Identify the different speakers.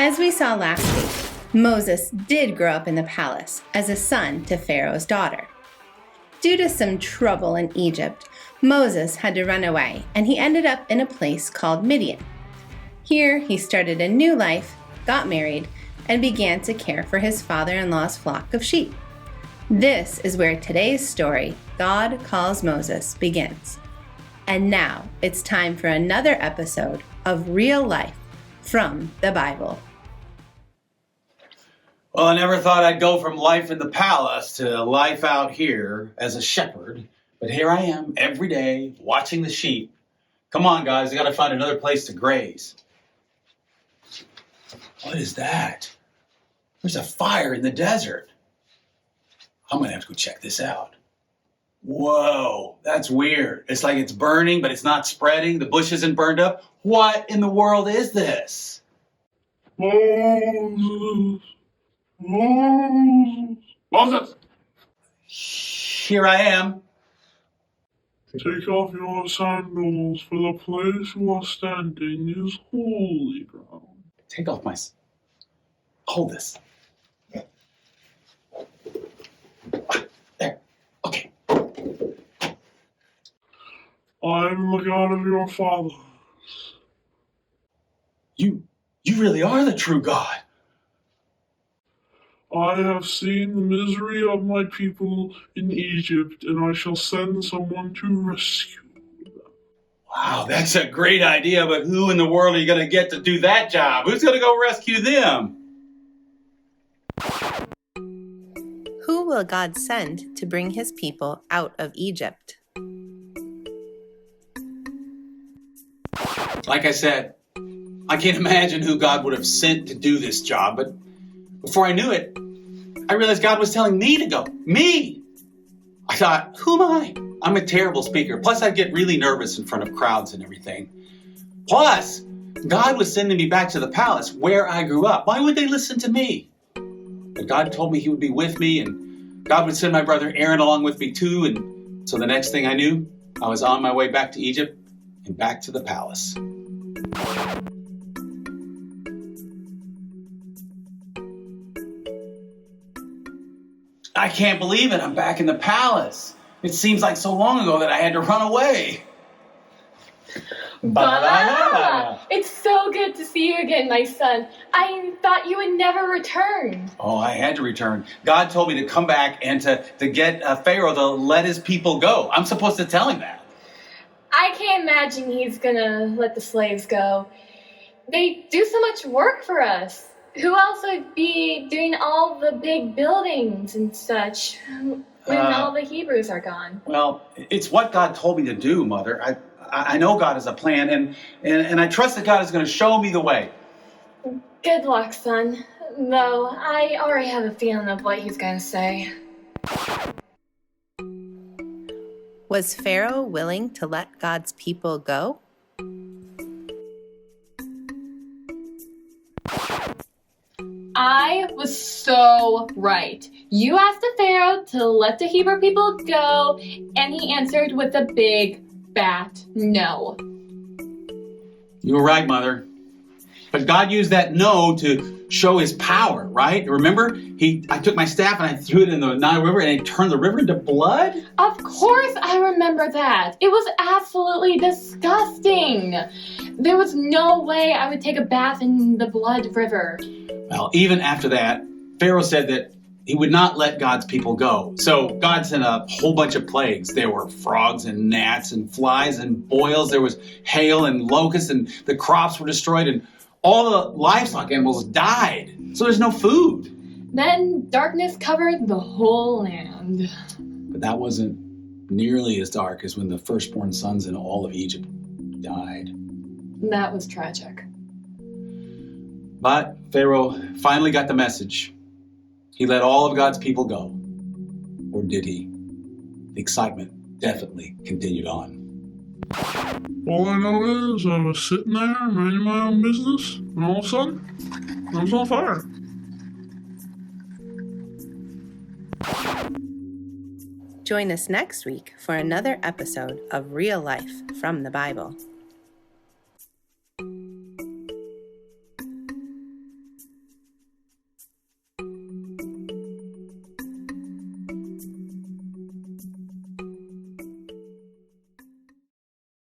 Speaker 1: As we saw last week, Moses did grow up in the palace as a son to Pharaoh's daughter. Due to some trouble in Egypt, Moses had to run away, and he ended up in a place called Midian. Here, he started a new life, got married, and began to care for his father-in-law's flock of sheep. This is where today's story, God Calls Moses, begins. And now it's time for another episode of Real Life from the Bible.
Speaker 2: Well, I never thought I'd go from life in the palace to life out here as a shepherd, but here I am every day watching the sheep. Come on, guys, I got to find another place to graze. What is that? There's a fire in the desert. I'm going to have to go check this out. Whoa, that's weird. It's like it's burning, but it's not spreading. The bush isn't burned up. What in the world is this? Moses! Here I am.
Speaker 3: Take off your sandals, for the place you are standing is holy ground.
Speaker 2: Take off my... Hold this. There. Okay.
Speaker 3: I am the God of your fathers.
Speaker 2: You really are the true God.
Speaker 3: I have seen the misery of my people in Egypt, and I shall send someone to rescue them.
Speaker 2: Wow, that's a great idea, but who in the world are you going to get to do that job? Who's going to go rescue them?
Speaker 1: Who will God send to bring his people out of Egypt?
Speaker 2: Like I said, I can't imagine who God would have sent to do this job, but before I knew it, I realized God was telling me to go. Me! I thought, who am I? I'm a terrible speaker. Plus, I get really nervous in front of crowds and everything. Plus, God was sending me back to the palace where I grew up. Why would they listen to me? But God told me he would be with me, and God would send my brother Aaron along with me too. And so the next thing I knew, I was on my way back to Egypt and back to the palace. I can't believe it. I'm back in the palace. It seems like so long ago that I had to run away.
Speaker 4: Bala! It's so good to see you again, my son. I thought you would never return.
Speaker 2: Oh, I had to return. God told me to come back and to get Pharaoh to let his people go. I'm supposed to tell him that.
Speaker 4: I can't imagine he's gonna let the slaves go. They do so much work for us. Who else would be doing all the big buildings and such when all the Hebrews are gone?
Speaker 2: Well, it's what God told me to do, Mother. I know God has a plan, and I trust that God is going to show me the way.
Speaker 4: Good luck, son. Though I already have a feeling of what he's going to say.
Speaker 1: Was Pharaoh willing to let God's people go?
Speaker 4: I was so right. You asked the Pharaoh to let the Hebrew people go, and he answered with a big fat no.
Speaker 2: You were right, Mother. But God used that no to show his power, right? Remember, I took my staff and I threw it in the Nile River and it turned the river into blood?
Speaker 4: Of course I remember that. It was absolutely disgusting. There was no way I would take a bath in the blood river.
Speaker 2: Well, even after that, Pharaoh said that he would not let God's people go. So God sent a whole bunch of plagues. There were frogs and gnats and flies and boils. There was hail and locusts, and the crops were destroyed, and all the livestock animals died. So there's no food.
Speaker 4: Then darkness covered the whole land.
Speaker 2: But that wasn't nearly as dark as when the firstborn sons in all of Egypt died.
Speaker 4: That was tragic.
Speaker 2: But Pharaoh finally got the message. He let all of God's people go. Or did he? The excitement definitely continued on.
Speaker 3: All I know is I was sitting there minding my own business, and all of a sudden, I was on fire.
Speaker 1: Join us next week for another episode of Real Life from the Bible.